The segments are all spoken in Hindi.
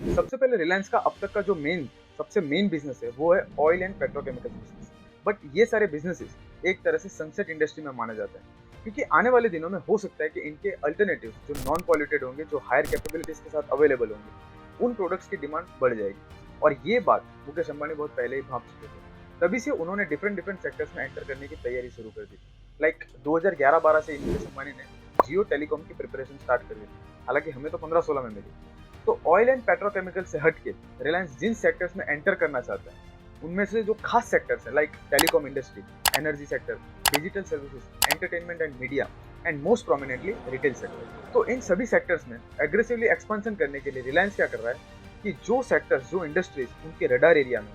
सबसे पहले रिलायंस का अब तक का जो सबसे मेन बिजनेस है वो है oil and petrochemical business. But ये सारे बिजनेसेस एक तरह से सनसेट इंडस्ट्री में माना जाता है, क्योंकि आने वाले दिनों में हो सकता है कि इनके अल्टरनेटिव जो नॉन पॉल्यूटेड होंगे, जो हायर कैपेबिलिटीज के साथ अवेलेबल होंगे, उन प्रोडक्ट्स की डिमांड बढ़ जाएगी। और ये बात मुकेश अंबानी बहुत पहले ही भाप चुके थे। तभी से उन्होंने डिफरेंट डिफरेंट सेक्टर्स में एंटर करने की तैयारी शुरू कर दी। लाइक 2011-12 से मुकेश अंबानी ने जियो टेलीकॉम की प्रिपरेशन स्टार्ट कर दी। हालांकि हमें तो 15-16 में मिली। तो ऑयल एंड पेट्रोकेमिकल से हटके रिलायंस जिन सेक्टर्स में एंटर करना चाहता है, उनमें से जो खास सेक्टर्स है like telecom industry, energy sector, digital services, entertainment and media, and most prominently retail sector. तो इन सभी सेक्टर्स में एग्रेसिवली एक्सपेंशन करने के लिए रिलायंस क्या कर रहा है कि जो सेक्टर्स, जो इंडस्ट्रीज उनके रडार एरिया में,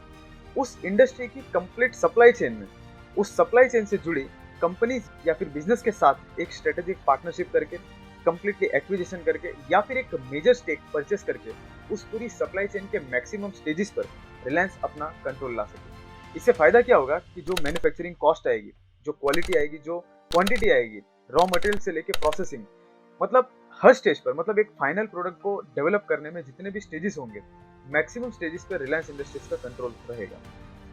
उस इंडस्ट्री की कंप्लीट सप्लाई चेन में, उस सप्लाई चेन से जुड़ी कंपनीज या फिर बिजनेस के साथ एक स्ट्रेटेजिक पार्टनरशिप करके, कंप्लीटली एक्विजिशन करके, या फिर एक मेजर स्टेक परचेस करके उस पूरी सप्लाई चेन के मैक्सिमम स्टेजेस पर रिलायंस अपना कंट्रोल ला सके। इससे फायदा क्या होगा कि जो मैन्युफैक्चरिंग कॉस्ट आएगी, जो क्वालिटी आएगी, जो क्वांटिटी आएगी, रॉ मटेरियल से लेके प्रोसेसिंग, मतलब हर स्टेज पर, मतलब एक फाइनल प्रोडक्ट को डेवलप करने में जितने भी स्टेजेस होंगे, मैक्सिमम स्टेजेस पर रिलायंस इंडस्ट्रीज का कंट्रोल रहेगा।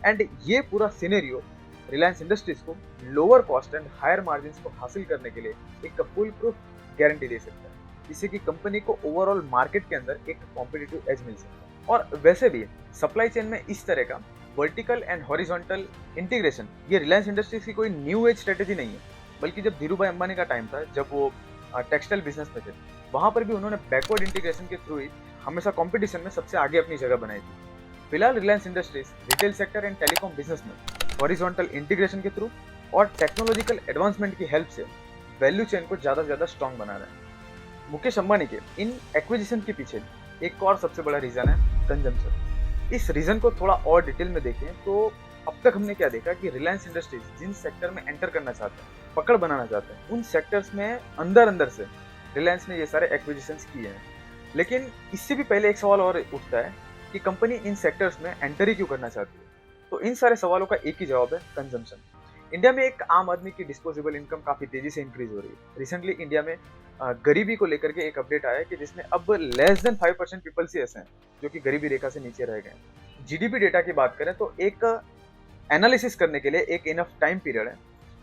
एंड ये पूरा सिनेरियो रिलायंस इंडस्ट्रीज को lower cost and higher margin को हासिल करने के लिए एक फुल प्रूफ गारंटी दे सकता है, जिससे कि कंपनी को ओवरऑल मार्केट के अंदर एक कॉम्पिटिटिव एज मिल सकता है। और वैसे भी सप्लाई चेन में इस तरह का वर्टिकल एंड हॉरिजॉन्टल इंटीग्रेशन ये रिलायंस इंडस्ट्रीज की कोई न्यू एज स्ट्रेटेजी नहीं है, बल्कि जब धीरूभाई अंबानी का टाइम था, जब वो टेक्सटाइल बिजनेस में थे, वहां पर भी उन्होंने बैकवर्ड इंटीग्रेशन के थ्रू ही हमेशा कंपटीशन में सबसे आगे अपनी जगह बनाई थी। फिलहाल Reliance industries retail sector and telecom business में हॉरिजॉन्टल इंटीग्रेशन के थ्रू और टेक्नोलॉजिकल एडवांसमेंट की हेल्प से वैल्यू चेन को ज्यादा से ज्यादा स्ट्रॉन्ग बना रहा है। मुकेश अंबानी के इन एक्विजिशन के पीछे एक और सबसे बड़ा रीजन है कंजम्पशन। इस रीजन को थोड़ा और डिटेल में देखें तो अब तक हमने क्या देखा कि रिलायंस इंडस्ट्रीज जिन सेक्टर में एंटर करना चाहता है, पकड़ बनाना चाहता है, उन सेक्टर्स में अंदर अंदर से रिलायंस ने ये सारे एक्विजिशंस किए हैं। लेकिन इससे भी पहले एक सवाल और उठता है कि कंपनी इन सेक्टर्स में एंटर ही क्यों करना चाहती है। तो इन सारे सवालों का एक ही जवाब है, कंजम्पशन। इंडिया में एक आम आदमी की डिस्पोजेबल इनकम काफी तेजी से इंक्रीज हो रही है। रिसेंटली इंडिया में गरीबी को लेकर के एक अपडेट आया है कि जिसमें अब लेस देन 5% पीपल्स ही ऐसे हैं जो कि गरीबी रेखा से नीचे रह गए। जीडीपी डेटा की बात करें तो एक एनालिसिस करने के लिए एक इनफ टाइम पीरियड है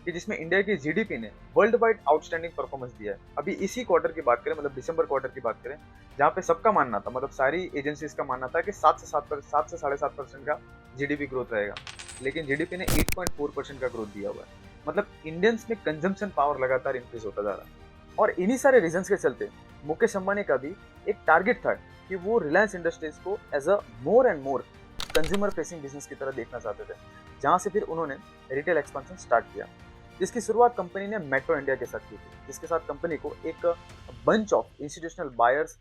कि जिसमें इंडिया की जीडीपी ने वर्ल्ड वाइड आउटस्टैंडिंग परफॉर्मेंस दिया है। अभी इसी क्वार्टर की बात करें, मतलब दिसंबर क्वार्टर की बात करें, जहाँ पे सबका मानना था, मतलब सारी एजेंसीज का मानना था कि 7 से 7.5% का जीडीपी ग्रोथ रहेगा, लेकिन जीडीपी ने 8.4% का ग्रोथ दिया हुआ है। मतलब इंडियंस में कंजम्पशन पावर लगातार इंक्रीज होता जा रहा है। और इन्हीं सारे रीजंस के चलते मुकेश अंबानी का भी एक टारगेट था कि वो रिलायंस इंडस्ट्रीज को as a more and more consumer facing business की तरह देखना चाहते थे, जहां से फिर उन्होंने रिटेल एक्सपेंशन स्टार्ट किया, जिसकी शुरुआत कंपनी ने मेट्रो इंडिया के साथ की थी, जिसके साथ कंपनी को एक bunch of institutional buyers,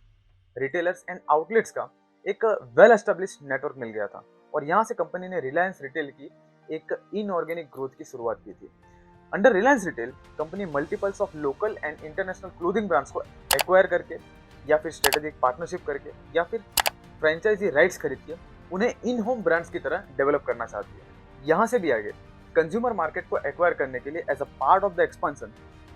retailers and outlets का एक वेल एस्टेब्लिश्ड नेटवर्क मिल गया था। और यहाँ से कंपनी ने रिलायंस रिटेल की एक इनऑर्गेनिक ग्रोथ की शुरुआत की थी। Under Reliance retail company multiples of local and international clothing brands को एक्वायर करके, या फिर स्ट्रेटेजिक पार्टनरशिप करके, या फिर फ्रेंचाइजी राइट्स खरीद के उन्हें इन होम ब्रांड्स की तरह डेवलप करना चाहती है। यहाँ से भी आगे कंज्यूमर मार्केट को एक्वायर करने के लिए as a part of the expansion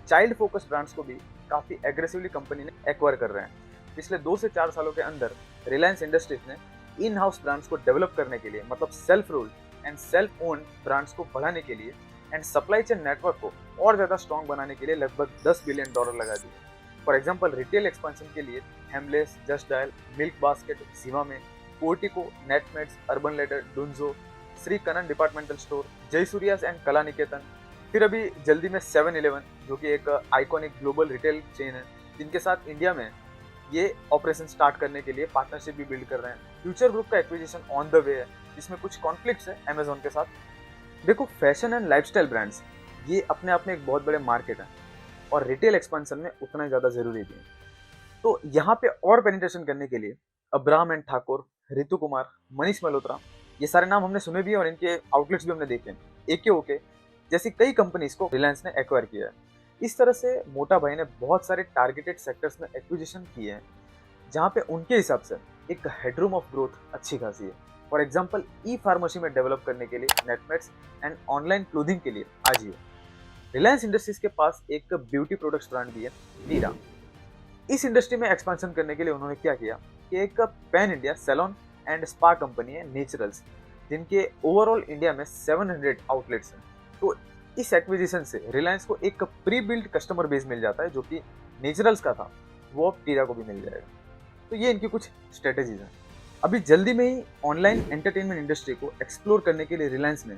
child focused brands को भी काफी एग्रेसिवली कंपनी ने एक्वायर कर रहे हैं। पिछले 2 से 4 सालों के अंदर रिलायंस इंडस्ट्रीज ने इन हाउस ब्रांड्स को डेवलप करने के लिए, मतलब self ruled and self owned brands को बढ़ाने के लिए एंड सप्लाई चेन नेटवर्क को और ज्यादा स्ट्रॉन्ग बनाने के लिए लगभग $10 बिलियन लगा दिए। फॉर एग्जाम्पल रिटेल एक्सपेंशन के लिए Hamleys, Just Dial, Milk Basket, Zivame, Portico, Netmeds, Urban Ladder, Dunzo, Shri Kannan departmental store, Jayasurya's and Kala Niketan, फिर अभी जल्दी में 7-Eleven जो कि एक आइकॉनिक ग्लोबल रिटेल चेन है, जिनके साथ इंडिया में ये ऑपरेशन स्टार्ट करने के लिए पार्टनरशिप भी बिल्ड कर रहे हैं। फ्यूचर ग्रुप का एक्विजिशन ऑन द वे है, जिसमें कुछ कॉन्फ्लिक्ट्स है अमेजोन के साथ। देखो, फैशन एंड लाइफस्टाइल ब्रांड्स ये अपने आप में एक बहुत बड़े मार्केट है और रिटेल एक्सपेंशन में उतना ही ज़्यादा जरूरी भी है। तो यहाँ पे और पेनिट्रेशन करने के लिए अब्राहम एंड ठाकुर, रितु कुमार, मनीष मल्होत्रा, ये सारे नाम हमने सुने भी हैं और इनके आउटलेट्स भी हमने देखे हैं। एके ओके जैसी कई कंपनीज को रिलायंस ने एक्वायर किया है। इस तरह से मोटा भाई ने बहुत सारे टारगेटेड सेक्टर्स में एक्विजिशन किए हैं, जहाँ पे उनके हिसाब से एक हेडरूम ऑफ ग्रोथ अच्छी खासी है। फॉर एग्जाम्पल ई फार्मेसी में डेवलप करने के लिए नेटमेट्स एंड ऑनलाइन क्लोथिंग के लिए आजियो। रिलायंस इंडस्ट्रीज के पास एक ब्यूटी प्रोडक्ट्स ब्रांड भी है, वीरा। इस इंडस्ट्री में एक्सपेंशन करने के लिए उन्होंने क्या किया, कि एक pan India salon and spa company है नेचुरल्स, जिनके ओवरऑल इंडिया में 700 आउटलेट्स हैं। तो इस एक्विजिशन से रिलायंस को एक प्री बिल्ड कस्टमर बेस मिल जाता है, जो कि नेचुरल्स का था, वो अब टीरा को भी मिल जाएगा। तो ये इनकी कुछ स्ट्रेटेजीज हैं। अभी जल्दी में ही ऑनलाइन एंटरटेनमेंट इंडस्ट्री को एक्सप्लोर करने के लिए रिलायंस ने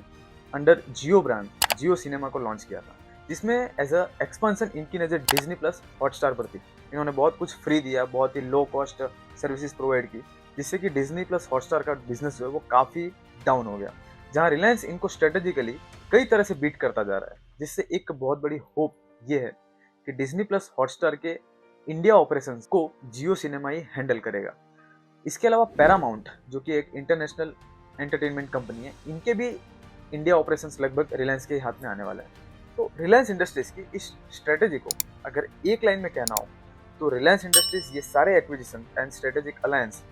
अंडर जियो ब्रांड जियो सिनेमा को लॉन्च किया था, जिसमें एज अ एक्सपांसन इनकी नज़र डिज्नी प्लस हॉटस्टार पर थी। इन्होंने बहुत कुछ फ्री दिया, बहुत ही लो कॉस्ट सर्विसेज प्रोवाइड की, जिससे कि डिज्नी प्लस हॉटस्टार का बिजनेस जो है वो काफ़ी डाउन हो गया। जहाँ रिलायंस इनको स्ट्रेटेजिकली कई तरह से बीट करता जा रहा है, जिससे एक बहुत बड़ी होप ये है कि डिज्नी प्लस हॉटस्टार के इंडिया ऑपरेशंस को जियो सिनेमा ही हैंडल करेगा। इसके अलावा पैरामाउंट, जो कि एक इंटरनेशनल एंटरटेनमेंट कंपनी है, इनके भी इंडिया ऑपरेशंस लगभग रिलायंस के हाथ में आने वाला है। तो रिलायंस इंडस्ट्रीज की इस स्ट्रेटेजी को अगर एक लाइन में कहना हो, तो रिलायंस इंडस्ट्रीज ये सारे एक्विजिशन एंड स्ट्रेटेजिक अलायंस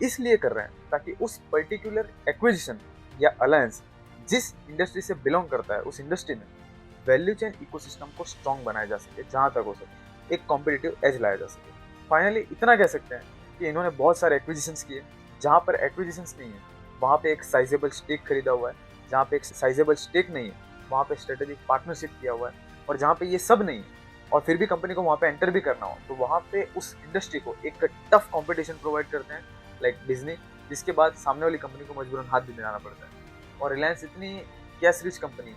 इसलिए कर रहे हैं ताकि उस पर्टिकुलर एक्विजिशन या अलायंस जिस इंडस्ट्री से बिलोंग करता है, उस इंडस्ट्री में वैल्यू चेन इकोसिस्टम को स्ट्रॉन्ग बनाया जा सके, जहाँ तक हो सके एक कॉम्पिटिटिव एज लाया जा सके। फाइनली इतना कह सकते हैं कि इन्होंने बहुत सारे एक्विजिशंस किए। जहाँ पर एक्विजिशंस नहीं है वहाँ पे एक साइजेबल स्टेक खरीदा हुआ है, जहाँ पे एक साइजेबल स्टेक नहीं है वहाँ पे स्ट्रेटेजिक पार्टनरशिप किया हुआ है, और जहाँ पे ये सब नहीं है और फिर भी कंपनी को वहाँ पे एंटर भी करना हो, तो वहाँ पे उस इंडस्ट्री को एक टफ कंपटीशन प्रोवाइड करते हैं लाइक डिज्नी, जिसके बाद सामने वाली कंपनी को मजबूरन हाथ भी मिलाना पड़ता है। और रिलायंस इतनी कैश रिच कंपनी है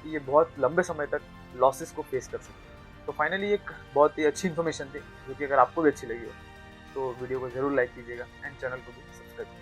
कि ये बहुत लंबे समय तक लॉसेस को फेस कर सकती है। तो फाइनली एक बहुत ही अच्छी इन्फॉर्मेशन थी, जो कि अगर आपको भी अच्छी लगी हो तो वीडियो को जरूर लाइक कीजिएगा एंड चैनल को भी सब्सक्राइब कीजिएगा।